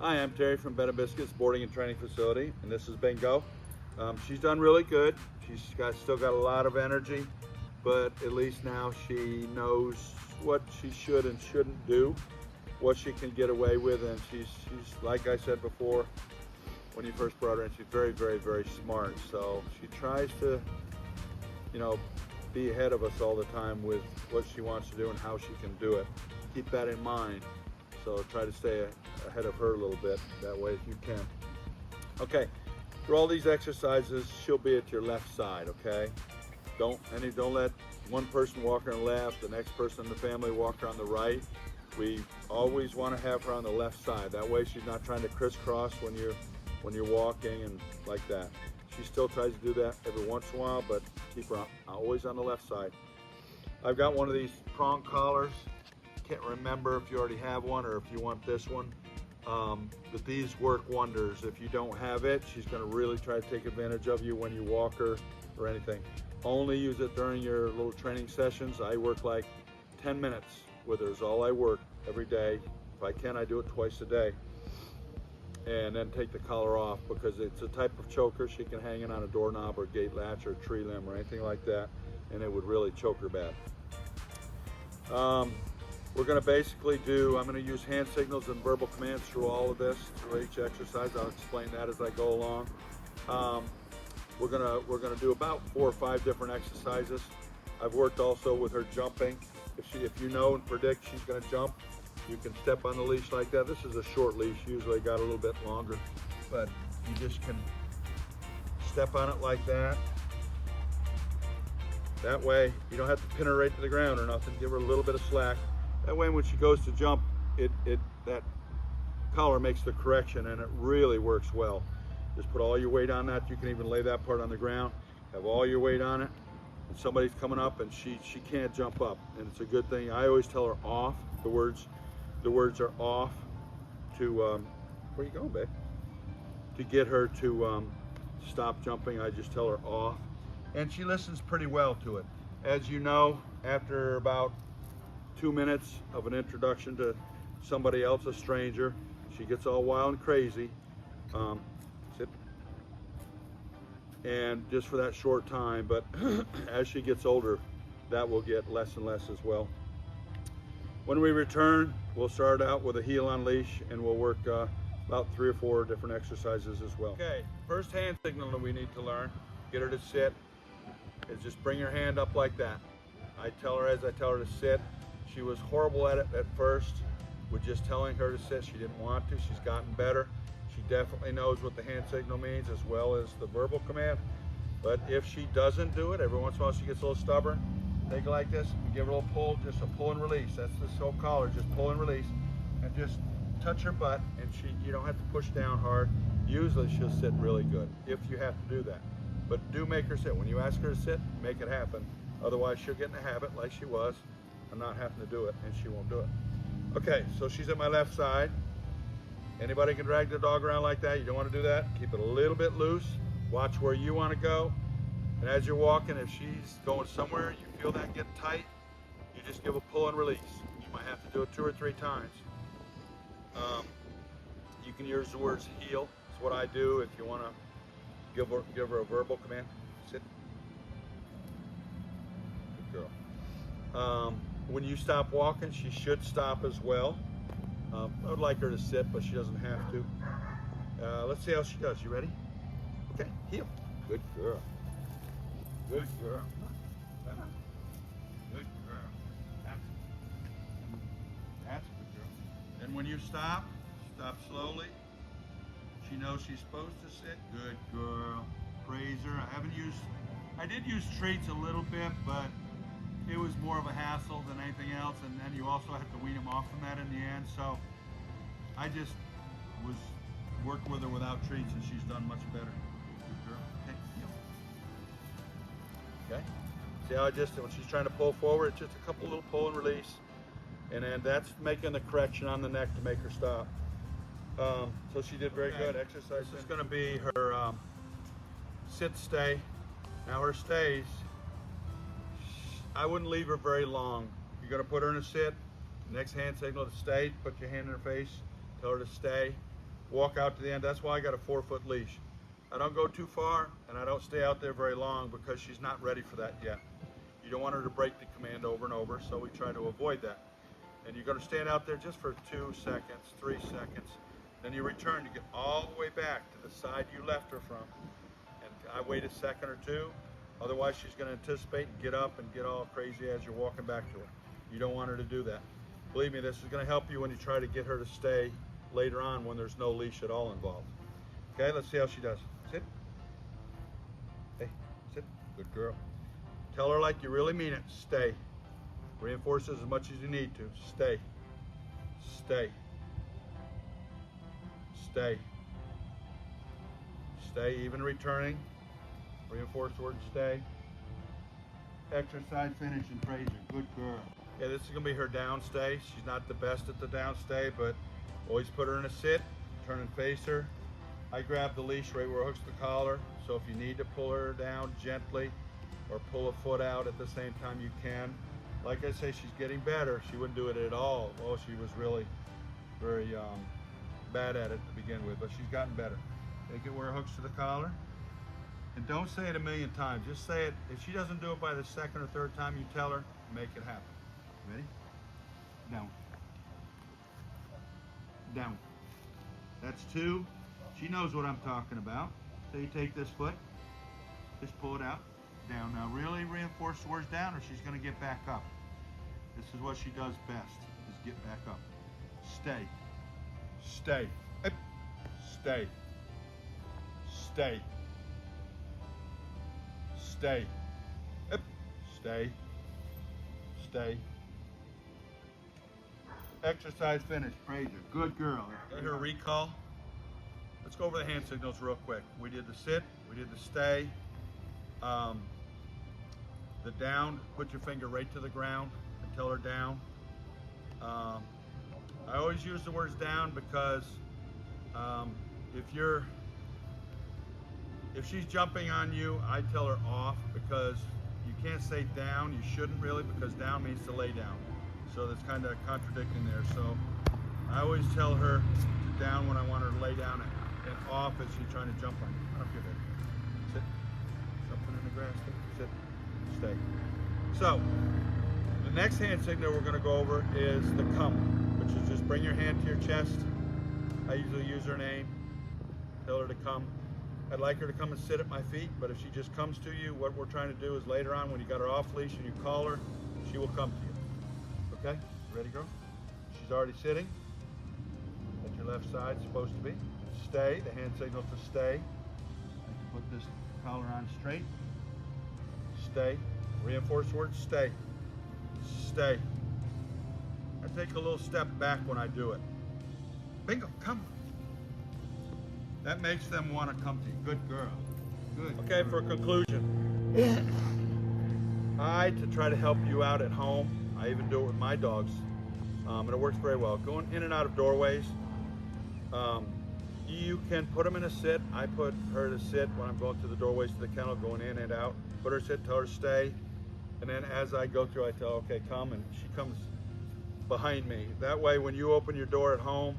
Hi, I'm Terry from Bed and Biscuits Boarding and Training Facility, and this is Bingo. She's done really good. Still got a lot of energy, but at least now she knows what she should and shouldn't do, what she can get away with, and she's like I said before, when you first brought her in, she's very, very, very smart. So she tries to, be ahead of us all the time with what she wants to do and how she can do it. Keep that in mind. So try to stay ahead of her a little bit that way if you can. Okay, for all these exercises, she'll be at your left side, okay? Don't let one person walk her on the left, the next person in the family walk her on the right. We always want to have her on the left side. That way she's not trying to crisscross when you're walking and like that. She still tries to do that every once in a while, but keep her always on the left side. I've got one of these prong collars. Can't remember if you already have one or if you want this one, but these work wonders. If you don't have it, she's going to really try to take advantage of you when you walk her or anything. Only use it during your little training sessions. I work like 10 minutes with her is all I work every day. If I can, I do it twice a day, and then take the collar off because it's a type of choker. She can hang it on a doorknob or gate latch or tree limb or anything like that, and it would really choke her bad. We're going to basically I'm going to use hand signals and verbal commands through all of this, through each exercise. I'll explain that as I go along. We're going to do about 4 or 5 different exercises. I've worked also with her jumping. If you know and predict she's going to jump, you can step on the leash like that. This is a short leash, usually got a little bit longer, but you just can step on it like that. That way you don't have to pin her right to the ground or nothing. Give her a little bit of slack. That way when she goes to jump, that collar makes the correction, and it really works well. Just put all your weight on that. You can even lay that part on the ground, have all your weight on it, and somebody's coming up and she can't jump up, and it's a good thing. I always tell her off. The words are off to where you going, babe? To get her to stop jumping, I just tell her off, and she listens pretty well to it. As you know, after about 2 minutes of an introduction to somebody else, a stranger, she gets all wild and crazy. Sit. And just for that short time, but as she gets older, that will get less and less as well. When we return, we'll start out with a heel on leash, and we'll work about 3 or 4 different exercises as well. Okay, first hand signal that we need to learn, get her to sit, is just bring her hand up like that. As I tell her to sit. She was horrible at it at first with just telling her to sit. She didn't want to. She's gotten better. She definitely knows what the hand signal means as well as the verbal command. But if she doesn't do it, every once in a while she gets a little stubborn. Take it like this and give her a little pull, just a pull and release. That's this whole collar, just pull and release. And just touch her butt, and you don't have to push down hard. Usually she'll sit really good if you have to do that. But do make her sit. When you ask her to sit, make it happen. Otherwise she'll get in a habit like she was and not having to do it, and she won't do it. Okay, so she's at my left side. Anybody can drag the dog around like that. You don't want to do that. Keep it a little bit loose. Watch where you want to go. And as you're walking, if she's going somewhere, you feel that getting tight, you just give a pull and release. You might have to do it 2 or 3 times. You can use the words heel. It's what I do if you want to give her a verbal command. Sit. Good girl. When you stop walking, she should stop as well. I would like her to sit, but she doesn't have to. Let's see how she does. You ready? Okay, heel. Good girl. Good girl. Good girl. That's a good girl. Then when you stop slowly. She knows she's supposed to sit. Good girl. Praise her. I did use treats a little bit, but it was more of a hassle than anything else, and then you also have to wean them off from that in the end. So I just worked with her without treats, and she's done much better. Good girl. Okay. Okay. See how when she's trying to pull forward, it's just a couple little pull and release, and then that's making the correction on the neck to make her stop. So she did very good. Exercise. This is going to be her sit stay. Now her stays, I wouldn't leave her very long. You're going to put her in a sit. Next hand signal to stay. Put your hand in her face. Tell her to stay. walk out to the end. That's why I got a 4-foot leash. I don't go too far, and I don't stay out there very long because she's not ready for that yet. You don't want her to break the command over and over, so we try to avoid that. And you're going to stand out there just for 2 seconds, 3 seconds. Then you return, you get all the way back to the side you left her from. And I wait a second or two. Otherwise, she's going to anticipate and get up and get all crazy as you're walking back to her. You don't want her to do that. Believe me, this is going to help you when you try to get her to stay later on when there's no leash at all involved. Okay, let's see how she does. Sit. Hey, sit. Good girl. Tell her like you really mean it. Stay. Reinforce as much as you need to. Stay. Stay. Stay. Stay, even returning. Reinforce the word stay. Exercise finish and praise her. Good girl. Yeah, this is going to be her down stay. She's not the best at the down stay, but always put her in a sit. Turn and face her. I grab the leash right where it hooks the collar, so if you need to pull her down gently or pull a foot out at the same time, you can. Like I say, she's getting better. She wouldn't do it at all. Well, she was really very bad at it to begin with, but she's gotten better. Take it where it hooks to the collar. And don't say it a million times. Just say it. If she doesn't do it by the second or third time you tell her, make it happen. Ready? Down. Down. That's 2. She knows what I'm talking about. So you take this foot, just pull it out, down. Now really reinforce the words down or she's going to get back up. This is what she does best, is get back up. Stay. Stay. Stay. Stay. Stay. Stay. Stay. Exercise finished. Praise her. Good girl. Get her recall. Let's go over the hand signals real quick. We did the sit. We did the stay. The down. Put your finger right to the ground and tell her down. I always use the words down because if she's jumping on you, I tell her off because you can't say down. You shouldn't really, because down means to lay down. So that's kind of contradicting there. So I always tell her to down when I want her to lay down and off as she's trying to jump on you. I don't care that. Sit. Something in the grass. Sit. Stay. So the next hand signal we're going to go over is the come, which is just bring your hand to your chest. I usually use her name. Tell her to come. I'd like her to come and sit at my feet, but if she just comes to you, what we're trying to do is later on when you got her off leash and you call her, she will come to you. Okay? Ready, girl? She's already sitting. At your left side, supposed to be. Stay. The hand signal to stay. Put this collar on straight. Stay. Reinforce word stay. Stay. I take a little step back when I do it. Bingo, come. That makes them want to come to you. Good girl. Good. Okay, for a conclusion. To try to help you out at home. I even do it with my dogs. And it works very well. Going in and out of doorways. You can put them in a sit. I put her to sit when I'm going through the doorways to the kennel, going in and out. Put her sit, tell her stay. And then as I go through, I tell her, okay, come, and she comes behind me. That way, when you open your door at home,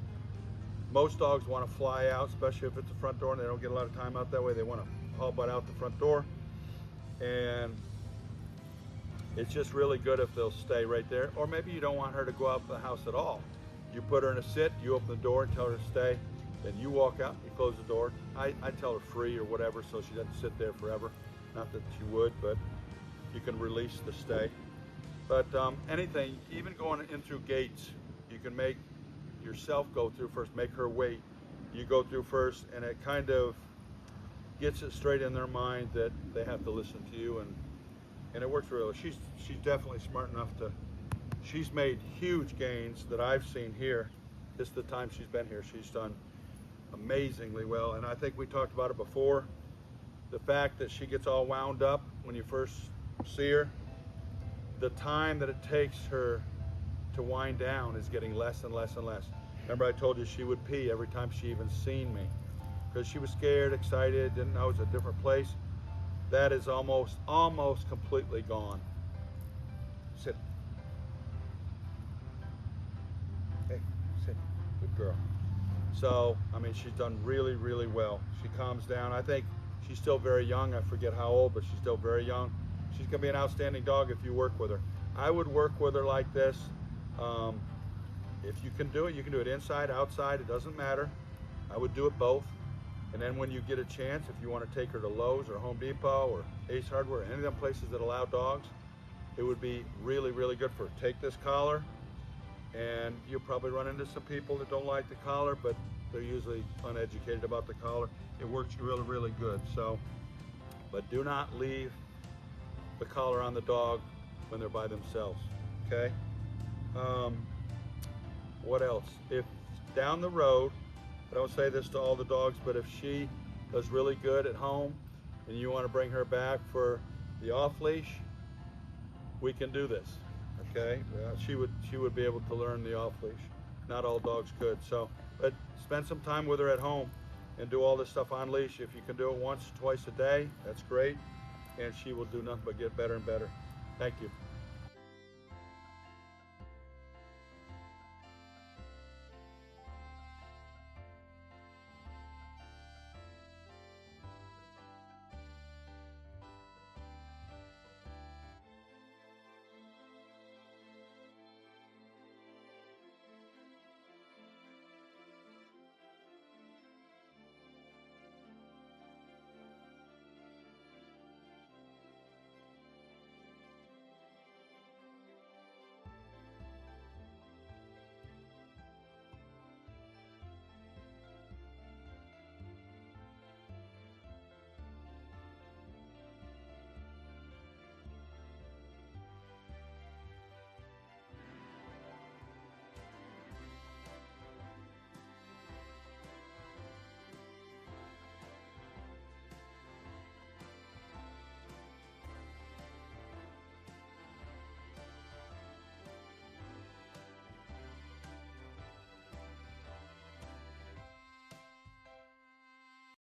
most dogs want to fly out, especially if it's a front door and they don't get a lot of time out that way. They want to haul butt out the front door. And it's just really good if they'll stay right there. Or maybe you don't want her to go out the house at all. You put her in a sit, you open the door and tell her to stay. Then you walk out, you close the door. I tell her free or whatever so she doesn't sit there forever. Not that she would, but you can release the stay. But anything, even going in through gates, you can make yourself go through first, make her wait. You go through first, and it kind of gets it straight in their mind that they have to listen to you, and it works really well. She's definitely smart enough to, she's made huge gains that I've seen here. Just the time she's been here, she's done amazingly well. And I think we talked about it before, the fact that she gets all wound up when you first see her, the time that it takes her to wind down is getting less and less and less. Remember I told you she would pee every time she even seen me because she was scared, excited, didn't know it was a different place. That is almost completely gone. Sit. Hey, sit. Good girl. So, I mean, she's done really, really well. She calms down. I think she's still very young. I forget how old, but she's still very young. She's gonna be an outstanding dog if you work with her. I would work with her like this. Um, if you can do it, you can do it inside, outside, it doesn't matter. I would do it both. And then when you get a chance, if you want to take her to Lowe's or Home Depot or Ace Hardware, any of them places that allow dogs, it would be really, really good for her. Take this collar, and you'll probably run into some people that don't like the collar, but they're usually uneducated about the collar. It works really, really good. So, but do not leave the collar on the dog when they're by themselves, okay? What else? If down the road, I don't say this to all the dogs, but if she does really good at home and you want to bring her back for the off leash, we can do this, okay? She would be able to learn the off leash. Not all dogs could. So, but spend some time with her at home and do all this stuff on leash. If you can do it once, twice a day, that's great. And she will do nothing but get better and better. Thank you.